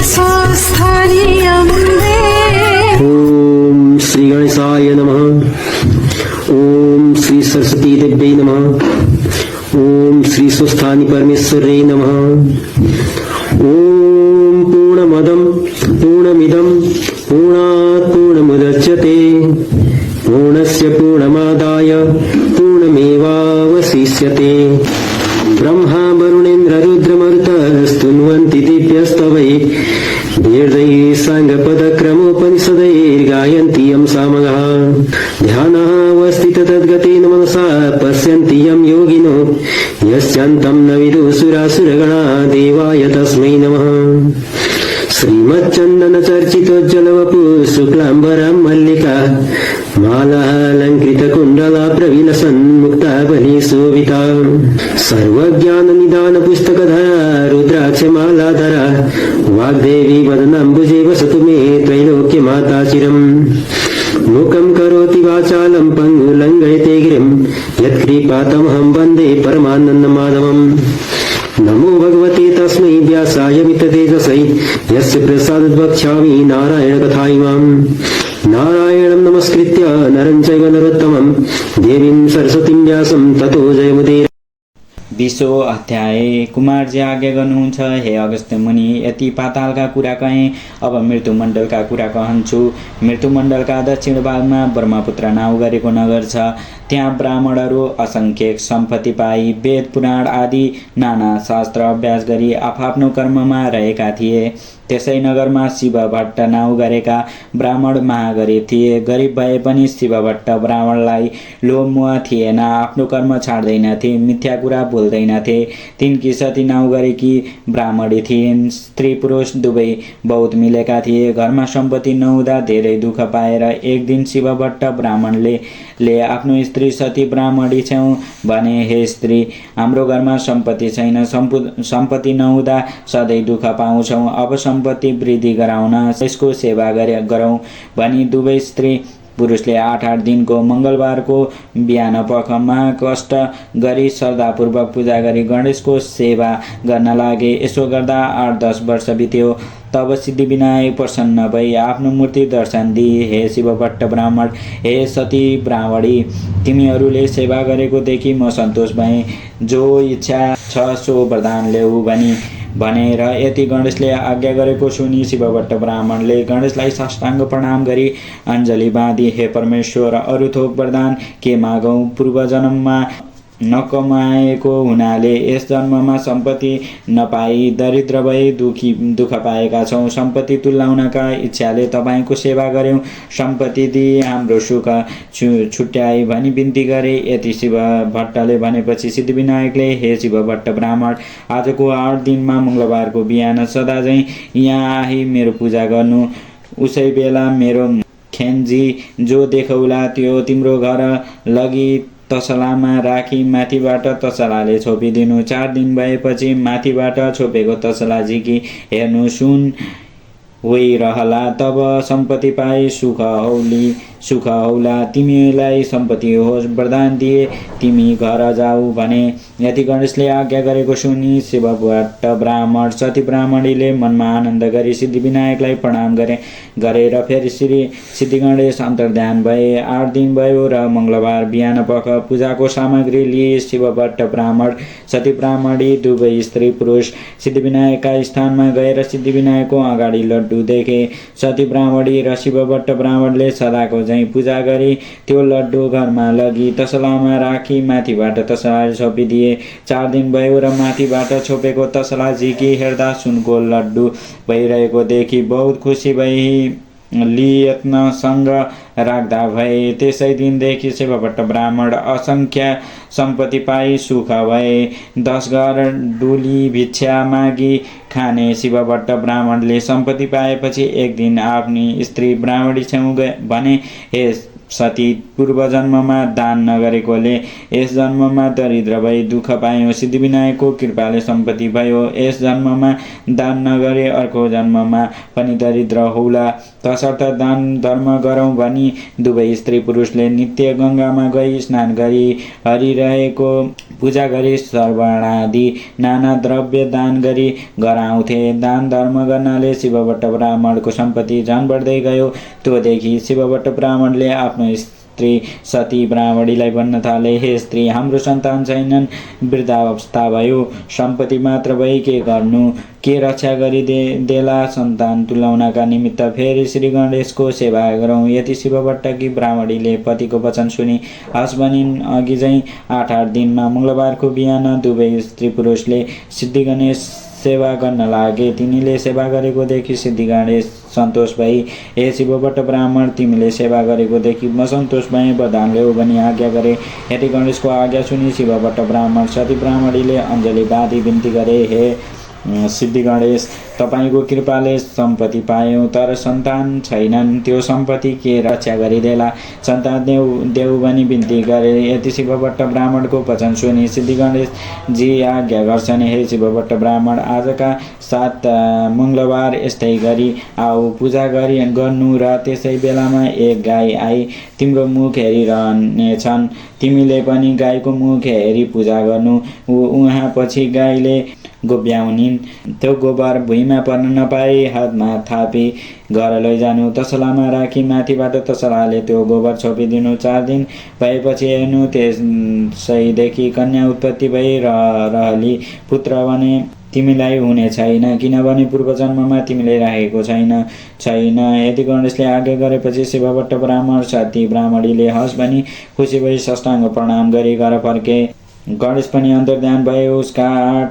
स्वस्थानि अम्बे। ओम श्री गणेशाय नमः। ओम श्री सरस्वती देव्यै नमः। ओम श्री स्वस्थानि परमेश्वरै नमः। ओम पूर्णमदं पूर्णमिदं पूर्णात् पूर्णमुदच्यते पूर्णस्य पूर्णमादाय पूर्णमेवावशिष्यते। ब्रह्मा वरुणेन्द्र रुद्रमरुतस्तुन्वन्ति दिव्यस्तवै वेदैः साङ्गपदक्रमोपनिषदैर्गायन्ति यं सामगाः। ध्यानावस्थित तद्गतेन मनसा पश्यन्ति यं योगिनो यस्यान्तं न विदुः सुरासुरगणा देवाय तस्मै नमः। श्रीमच्चन्दन चर्चितोज्ज्वलवपु शुक्लाम्बरं मल्लिका मालालङ्कृत कुण्डला प्रविलसन्मुक्ता बलिशोभिता सर्वज्ञाननिदान पुस्तकधरा रुद्राक्षमालाधरा वाग्देवी वदनाम्बुजे वसतु मे त्रैलोक्यमाता चिरम्। मूकं करोति वाचालं पङ्गुलङ्घयते गिरिं यत्कृपातमहं वन्दे परमानन्दमाधवम्। नमो भगवते तस्मै व्यासाय मिततेजसै यस्य प्रसादात् वक्ष्यामि नारायणकथामिमाम्। नारायणं नमस्कृत्य नरं चैव नरोत्तमं देवीं सरस्वतीं व्यासं ततो जयमुदीरये। 20औं अध्याय। कुमारजी आज्ञा गर्नुहुन्छ, हे अगस्त्य मुनि, यति पातालका कुरा कहेँ, अब मृत्युमण्डलका कुरा कहन्छु। मृत्युमण्डलका दक्षिण भागमा ब्रह्मपुत्र नाउँ गरेको नगर छ। त्यहाँ ब्राह्मणहरू असङ्ख्य सम्पत्ति पाई वेद पुराण आदि नाना शास्त्र अभ्यास गरी आफआफ्नो कर्ममा रहेका थिए। त्यसै नगरमा शिव भट्ट नाउँ गरेका ब्राह्मण महागरीब थिए। गरिब भए पनि शिव भट्ट ब्राह्मणलाई लोभ मोह थिएन, आफ्नो कर्म छाड्दैनथे, मिथ्या कुरा बोल्दैनथे। तिनकी सती नाउँ गरेकी ब्राह्मणी थिइन्। स्त्री पुरुष दुवै बहुत मिलेका थिए। घरमा सम्पत्ति नहुँदा धेरै दुःख पाएर एक दिन शिव भट्ट ब्राह्मणले आफ्नो स्त्री सती ब्राह्मणी छेउ भने, हे स्त्री, हाम्रो घरमा सम्पत्ति छैन, सम्पत्ति नहुँदा सधैँ दुःख पाउँछौँ। अब सम्पत्ति वृद्धि गराउन यसको सेवा गरौँ भनी दुवै स्त्री पुरुषले 8 दिनको मङ्गलबारको बिहान पखमा कष्ट गरी श्रद्धापूर्वक पूजा गरी गणेशको सेवा गर्न लागे। यसो गर्दा 8-10 वर्ष बित्यो। तब सिद्धिविनायक प्रसन्न भई आफ्नो मूर्ति दर्शन दिए। हे शिव भट्ट ब्राह्मण, हे सती ब्राह्मणी, तिमीहरूले सेवा गरेको देखि म सन्तोष भएँ। जो इच्छा छ सो वरदान ल्याऊ भनी भनेर यति गणेशले आज्ञा गरेको सुनि शिव भट्ट ब्राह्मणले गणेशलाई साष्टाङ्ग प्रणाम गरी अञ्जली बाँधी, हे परमेश्वर, अरू थोक वरदान के मागौँ? पूर्व जन्ममा नकमाएको हुनाले यस जन्ममा सम्पत्ति नपाई दरिद्र भई दुःख पाएका छौँ। सम्पत्ति तुल्याउनका इच्छाले तपाईँको सेवा गर्यौँ, सम्पत्ति दिई हाम्रो सुख छुट्याए भनी बिन्ती गरे। यति शिव भट्टले भनेपछि सिद्धिविनायकले, हे शिव भट्ट ब्राह्मण, आजको 8 दिनमा मङ्गलबारको बिहान सदाझैँ यहाँ आही मेरो पूजा गर्नु। उसै बेला मेरो खेन्जी जो देखाउला त्यो तिम्रो घर लगी तसलामा राखी माथिबाट तसलाले छोपिदिनु। 4 दिन भएपछि माथिबाट छोपेको तसला झिकी हेर्नु, सुन होइरहला, तब सम्पत्ति पाए सुख हौला। तिमीलाई सम्पत्ति होस् वरदान दिए, तिमी घर जाऊ भने। यति गणेशले आज्ञा गरेको सुनि शिव भट्ट ब्राह्मण सती ब्राह्मणीले मनमा आनन्द गरी सिद्धिविनायकलाई प्रणाम गरेर फेरि श्री सिद्धि गणेश अन्तर्ध्यान भए। 8 दिन भयो र मङ्गलबार बिहान पख पूजाको सामग्री लिए शिव भट्ट ब्राह्मण सती ब्राह्मणी दुवै स्त्री पुरुष सिद्धिविनायकका स्थानमा गएर सिद्धिविनायकको अगाडि लड्डु देखे। सती ब्राह्मणी र शिव भट्ट ब्राह्मणले सदाको झैँ पूजा गरी त्यो लड्डु घरमा लगी तसलामा राखी माथिबाट तसला छोपिदिए। 4 दिन भयो र माथिबाट छोपेको तसला झिकी हेर्दा सुनको लड्डु भइरहेको देखि बहुत खुसी भई लियत्नसँग राख्दा भए। त्यसै दिनदेखि शिव भट्ट ब्राह्मण असङ्ख्य सम्पत्ति पाई सुख भए। 10 घर डुली भिक्षा मागी खाने शिव भट्ट ब्राह्मणले सम्पत्ति पाएपछि एक दिन आफ्नी स्त्री ब्राह्मणी छेउ भने, हे सती, पूर्व जन्ममा दान नगरेकोले यस जन्ममा दरिद्र भई दुःख पायौँ। सिद्धिविनायकको कृपाले सम्पत्ति भयो। यस जन्ममा दान नगरे अर्को जन्ममा पनि दरिद्र हौला, तसर्थ दान धर्म गरौँ भनी दुवै स्त्री पुरुषले नित्य गङ्गामा गई स्नान गरी हरिरहेको पूजा गरी सर्वणादि नाना द्रव्य दान गरी गराउँथे। दान धर्म गर्नाले शिवभट्ट ब्राह्मणको सम्पत्ति झन बढ्दै गयो। त्योदेखि शिवभट्ट ब्राह्मणले आफ्नो स्त्री सती ब्राह्मणीलाई भन्न थाले, हे स्त्री, हाम्रो सन्तान छैनन्, वृद्धावस्था भयो, सम्पत्ति मात्र भई के गर्नु, के रक्षा गरिदेला। सन्तान तुल्याउनका निमित्त फेरि श्री गणेशको सेवा गरौँ। यति शिवभट्टकी ब्राह्मणीले पतिको वचन सुनि हस भनिन्। अघि झैँ 8 दिनमा मङ्गलबारको बिहान दुवै स्त्री पुरुषले सिद्धि गणेश सेवा गर्न लागे। तिनीले सेवा गरेको देखि सिद्धि गणेश सन्तोष भई, हे शिवभट्ट ब्राह्मण, तिमीले सेवा गरेको देखि म सन्तोष भएँ, वरदान ल्याऊ भनी आज्ञा गरे। यति गणेशको आज्ञा सुनि शिवभट्ट ब्राह्मण सती ब्राह्मणीले अञ्जली बाँधी बिन्ती गरे, हे सिद्धि गणेश, तपाईको कृपाले सम्पत्ति पायौँ, तर सन्तान छैनन्, त्यो सम्पत्ति के रक्षा गरिदेला, सन्तान देऊ भनी बिन्ती गरे। यति शिवभट्ट ब्राह्मणको वचन सुनि सिद्धि गणेश जी आज्ञा गर्छन्, हे शिवभट्ट ब्राह्मण, आजका 7 मङ्गलबार यस्तै गरी आऊ, पूजा गर्नु र त्यसै बेलामा एक गाई आई तिम्रो मुख हेरिरहनेछन्। तिमीले पनि गाईको मुख हेरी पूजा गर्नु। उहाँ पछि गाईले गोब्याउनिन्। त्यो गोबर भुइँमा पर्न नपाई हातमा थापी घर लैजानु। तसलामा राखी माथिबाट तसलाले त्यो गोबर छोपिदिनु। 4 दिन भएपछि हेर्नु, त्यसैदेखि कन्या उत्पत्ति भई रहली पुत्र भने तिमीलाई हुने छैन, किनभने पूर्व जन्ममा तिमीले राखेको छैन। यदि गणेशले आज्ञा गरेपछि शिवभट्ट ब्राह्मण सती ब्राह्मणीले हस भनी खुसी भई साष्टाङ्ग प्रणाम गरी घर फर्के। गणेश पनि अन्तर्ध्यान भए। उसका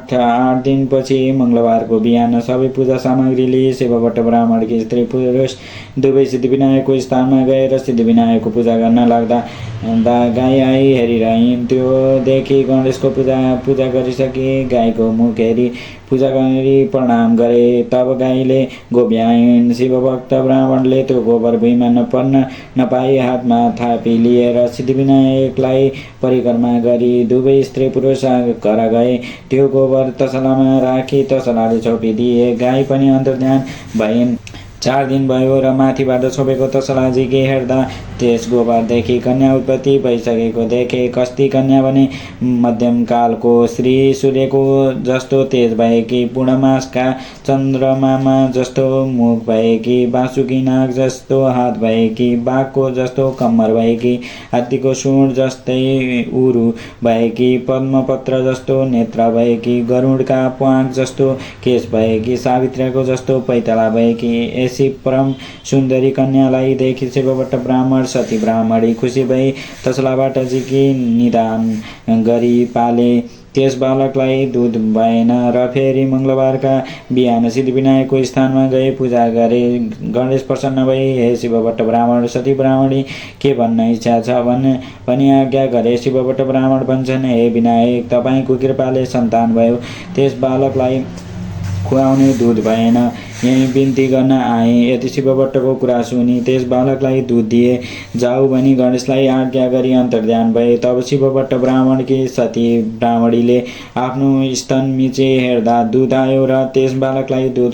8 दिनपछि मङ्गलबारको बिहान सबै पूजा सामग्री लिए शिवभट्ट ब्राह्मणकी स्त्री पुरुष दुवै सिद्धिविनायकको स्थानमा गए र सिद्धिविनायकको पूजा गर्न लाग्दा गाई आई हेरिरहन्। त्यो देखि गणेशको पूजा गरिसके गाईको मुख हेरी पूजा गरी प्रणाम गरे। तब गाईले गोब्याइन्। शिवभक्त ब्राह्मणले त्यो गोबर भुइँमा नपर्न नपाई हातमा थापी लिएर सिद्धिविनायकलाई परिक्रमा गरी दुवै स्त्री पुरुष घर गए। त्यो गोबर तसलामा राखी तसलाले छोपिदिए। गाई पनि अन्तर्ध्यान भइन्। 4 दिन भयो र माथिबाट छोपेको तसला झिके हेर्दा त्यस गोबरदेखि कन्या उत्पत्ति भइसकेको देखे। कस्ती कन्या भने मध्यम कालको श्री सूर्यको जस्तो तेज भएकी, पूर्णमासका चन्द्रमामा जस्तो मुख भएकी, बासुकी नाग जस्तो हात भएकी, बाघको जस्तो कम्मर भएकी, हात्तीको सुँड जस्तै उरु भएकी, पद्मपत्र जस्तो नेत्र भएकी, गरुडका प्वाँख जस्तो केश भएकी, सावित्रीको जस्तो पैताला भएकी, ऐसी परम सुन्दरी कन्यालाई देखि शिवभट्ट ब्राह्मण सती ब्राह्मणी खुसी भई तसलाबाट झिकी निदान गरी पाले। त्यस बालकलाई दुध भएन र फेरि मङ्गलबारका बिहान सिद्धिविनायकको स्थानमा गए, पूजा गरे। गणेश प्रसन्न भई, हे शिवभट्ट ब्राह्मण सती ब्राह्मणी, के भन्न इच्छा छ भनी आज्ञा गरे। शिवभट्ट ब्राह्मण भन्छन्, हे विनायक, तपाईको कृपाले सन्तान भयो, त्यस बालकलाई खुवाउने दुध भएन, यही बिन्ती गर्न आए। यति शिवभट्टको कुरा सुनि त्यस बालकलाई दुध दिए। जाऊ भनी गणेशलाई आज्ञा गरी अन्तर्ध्यान भए। तब शिवभट्ट ब्राह्मणकी सती ब्राह्मणीले आफ्नो स्तन मिचे हेर्दा दुध आयो र त्यस बालकलाई दुध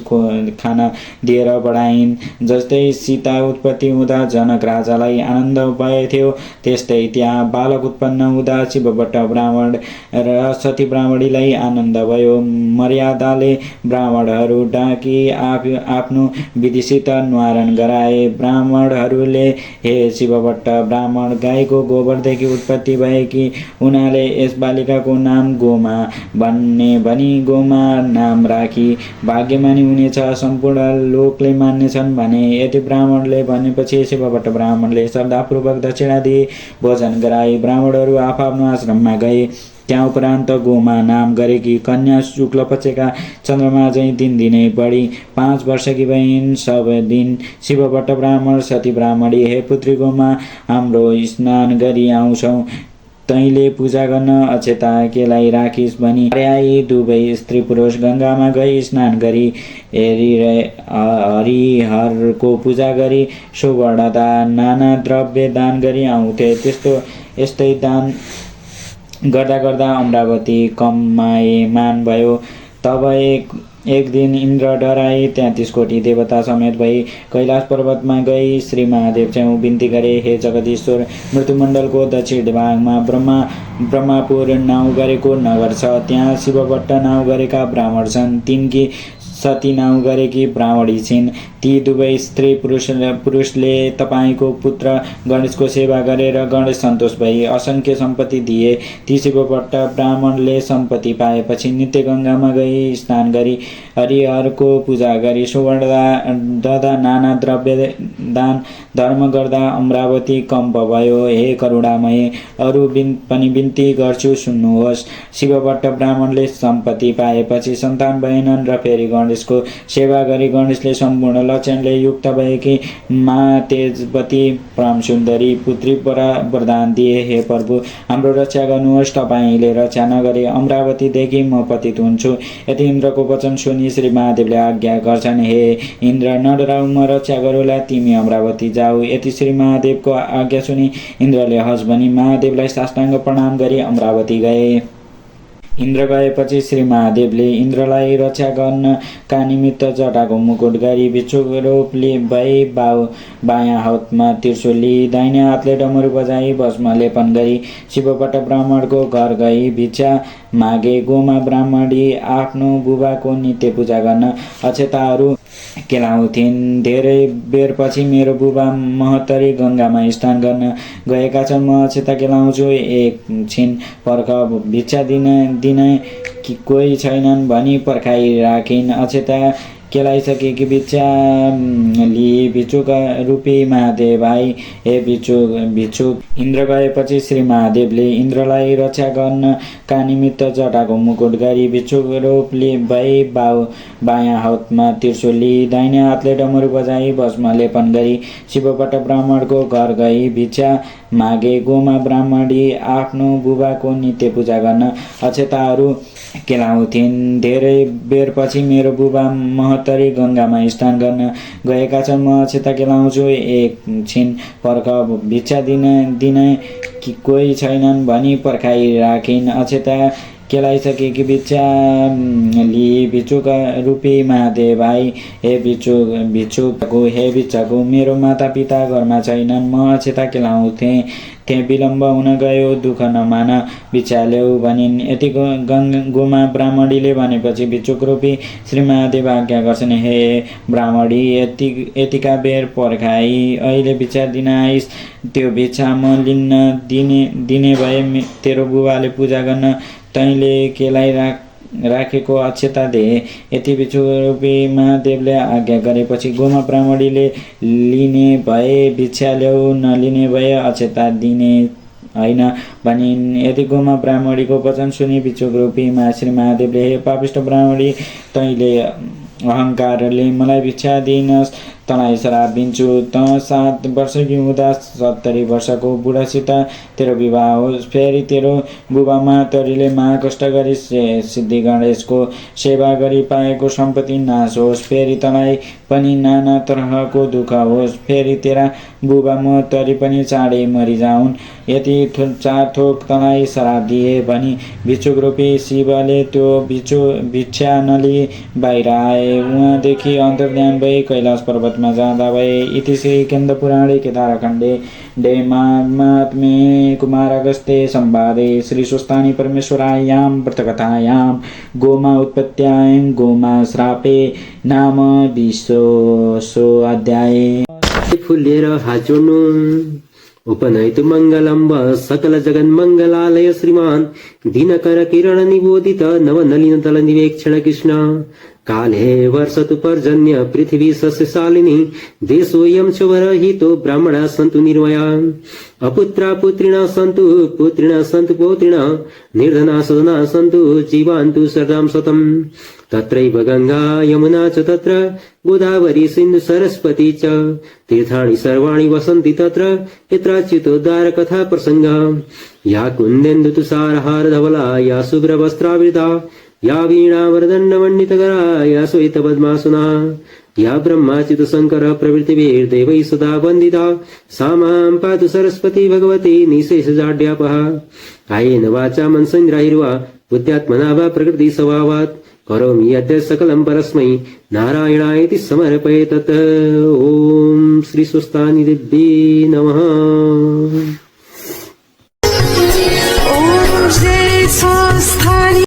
खान दिएर बढाइन्। जस्तै सीता उत्पत्ति हुँदा जनक राजालाई आनन्द भएथ्यो, त्यस्तै त्यहाँ बालक उत्पन्न हुँदा शिवभट्ट ब्राह्मण र सती ब्राह्मणीलाई आनन्द भयो। मर्यादाले ब्राह्मणहरू डाकी आफ्नो विधिसित न्वारण गराए। ब्राह्मणहरूले, हे शिवभट्ट ब्राह्मण, गाईको गोबरदेखि उत्पत्ति भएकी उनीहरूले यस बालिकाको नाम गोमा भन्ने भनी गोमा नाम राखी भाग्यमानी हुनेछ, सम्पूर्ण लोकले मान्नेछन् भने। यति ब्राह्मणले भनेपछि शिवभट्ट ब्राह्मणले श्रद्धापूर्वक दक्षिणा दिए, भोजन गराए। ब्राह्मणहरू आफ्नो आश्रममा गए। त्यहाँ उपरान्त गोमा नाम गरेकी कन्या शुक्ल पक्षका चन्द्रमा झैँ दिनदिनै बढी 5 वर्षकी भइन्। सब दिन शिवभट्ट ब्राह्मण सती ब्राह्मणी, हे पुत्री गोमा, हाम्रो स्नान गरी आउँछौँ, तैँले पूजा गर्न अक्षता केलाई राखिस् भनी पर्यायी दुवै स्त्री पुरुष गङ्गामा गई स्नान गरी हरिहरको पूजा गरी सुवर्णता नाना द्रव्य दान गरी आउँथे। यस्तै दान गर्दा गर्दा अमरावती कमायमान भयो। तब एक दिन इन्द्र डराए 33 कोटी देवता समेत भई कैलाश पर्वतमा गई श्री महादेव चाहिँ बिन्ती गरे, हे जगदीश्वर, मृत्युमण्डलको दक्षिण भागमा ब्रह्मापुर नाउँ गरेको नगर छ। त्यहाँ शिवभट्ट नाउँ गरेका ब्राह्मण छन्। तिनकी सती नाउँ गरेकी ब्राह्मणी छिन्। ती दुवै स्त्री पुरुषले तपाईँको पुत्र गणेशको सेवा गरेर गणेश सन्तोष भई असंख्य सम्पत्ति दिए। ती शिवभट्ट ब्राह्मणले सम्पत्ति पाएपछि नित्य गङ्गामा गई स्नान गरी हरिहरको पूजा गरी सुवर्ण ददा नाना द्रव्य दान धर्म गर्दा अमरावती कम्प भयो। हे करुणामय, अरू पनि बिन्ती गर्छु सुन्नुहोस्। शिवभट्ट ब्राह्मणले सम्पत्ति पाएपछि सन्तान भएनन् र फेरि गणेशको सेवा गरी गणेशले सम्पूर्ण लक्षणले युक्त भएकी माँ तेजवती परम सुन्दरी पुत्री वरदान दिए। हे प्रभु, हाम्रो रक्षा गर्नुहोस्, तपाईँले रक्षा नगरे अमरावतीदेखि म पतित हुन्छु। यति इन्द्रको वचन सुनि श्री महादेवले आज्ञा गर्छन्, हे इन्द्र नडराउ, म रक्षा गरौँला, तिमी अमरावती जाऊ। यति श्री महादेवको आज्ञा सुनि इन्द्रले हस् भनी महादेवलाई साष्टाङ्ग प्रणाम गरी अमरावती गए। इन्द्र गएपछि श्री महादेवले इन्द्रलाई रक्षा गर्नका निमित्त जटाको मुकुट गरी भिक्षुक रूपले भई बायाँ हातमा त्रिशूली दाहिने हातले डमरू बजाई भस्म लेपन गरी शिवभट्ट ब्राह्मणको घर गई भिक्षा मागे। गोमा ब्राह्मणी आफ्नो बुबाको नित्य पूजा गर्न अक्षताहरू केलाउँथिन्। धेरै बेरपछि मेरो बुबा महतरी गङ्गामा स्नान गर्न गएका छन्, म अक्षता केलाउँछु, एकछिन पर्ख, भिक्षा दिने कोही छैनन् भनी पर्खाइराखिन्। अक्षता केलाइसकेकी भिक्षा लिई भिक्षुक रूपी महादेव आई। हे भिक्षुक इन्द्र गएपछि श्री महादेवले इन्द्रलाई रक्षा गर्नका निमित्त जटाको मुकुट गरी भिक्षुक रूपले भई बायाँ हातमा त्रिशूली दाहिने हातले डमरू बजाई भस्म लेपन गरी शिवभट्ट ब्राह्मणको घर गई भिक्षा मागे। गोमा ब्राह्मणी आफ्नो बुबाको नित्य पूजा गर्न अक्षताहरू केलाउँथिन्। धेरै बेरपछि मेरो बुबा महतरी गङ्गामा स्नान गर्न गएका छन्, म अक्षता केलाउँछु, एकछिन पर्ख, भिक्षा दिने कोही छैनन् भनी पर्खाइराखिन्। अक्षता केलाइसकेकी भिक्षा लिई भिक्षुक रूपी महादेव आई। हे भिक्षुक मेरो माता पिता घरमा छैनन्, म अक्षता केलाउँथेँ, त्यहाँ विलम्ब हुन गयो, दुःख नमान, भिक्षा ल्याऊ भनिन्। यति गोमा ब्राह्मणीले भनेपछि भिक्षुक रूपी श्री महादेव आज्ञा गर्छन्, हे ब्राह्मणी, यतिका बेर पर्खाई अहिले भिक्षा दिन आइस, त्यो भिक्षा म लिन्न दिने भए तेरो बुबाले पूजा गर्न तैँले केलाई राखेको अक्षता दे। यति भिक्षुक रूपी महादेवले आज्ञा गरेपछि गोमा ब्राह्मणीले लिने भए भिक्षा ल्याऊ, नलिने भए अक्षता दिने होइन भनिन्। यति गोमा ब्राह्मणीको वचन सुनि भिक्षुक रूपी श्री महादेवले, हे पापिष्ट ब्राह्मणी, तैँले अहङ्कारले मलाई भिक्षा दिइनस्, तँलाई श्राप दिन्छु। त 7 वर्षकी हुँदा 70 वर्षको बुढासित तेरो विवाह होस्। फेरि तेरो बुबा महतरीले महाकष्ट गरी सिद्धि गणेशको सेवा गरी पाएको सम्पत्ति नाश होस्। फेरि तँलाई पनि नाना तरहको दुःख होस्। फेरि तेरा बुबा महतरी पनि चाँडै मरिजाउन्। यति 4 थोक तँलाई श्राप दिए भनी भिक्षुक रूपी शिवले त्यो भिक्षा नलिई बाहिर आए। उहाँदेखि अन्तर्ध्यान भई कैलाश पर्वतमा जाँदा भए। इति श्री स्कन्द पुराणे केदारखण्डे महात्म्ये कुमारागस्त्ये संवादे श्री सुस्तानी परमेश्वरायां व्रतकथायां गोमा उत्पत्त्यां गोमा श्रापे नाम 20 अध्याय। फुलेर हात जोड्नु। उपनयतु मङ्गलम्ब सकल जगन्मङ्गलालय श्रीमान् दिनकर किरण निबोधित नवनलिन दल निवेक्षण कृष्ण काले वर्षतु पर्जन्य पृथिवी सस्यशालिनी देशोऽयं शुभरहितो ब्राह्मणा सन्तु निर्वया अपुत्रा पुत्रिणा सन्तु पुत्रिणा सन्तु पौत्रिणा निर्धना सदना सन्तु जीवान्तु शरदां शतम् तत्रैव गंगा यमुना च तत्र गोदावरी सिन्धु सरस्वती च तीर्थाणि सर्वाणि वसन्ति तत्र यत्राच्युतोद्धार कथा प्रसङ्गः या कुन्देन्दु तुषारहार धवला या शुभ्रवस्त्रावृता या वीणावरदण्डमण्डितकरा या श्वेतपद्मासना या ब्रह्माच्युत शङ्कर प्रभृतिभिर्देवैः सदा वन्दिता सा मां पातु सरस्वती भगवती निःशेषजाड्यापहा कायेन वाचा मनसेन्द्रियैर्वा बुद्ध्यात्मना वा प्रकृतिस्वभावात् करोमि यद्य सकलं परस्मै नारायणायति समर्पये तत्। ॐ श्री स्वस्तानि देव्ये नमः।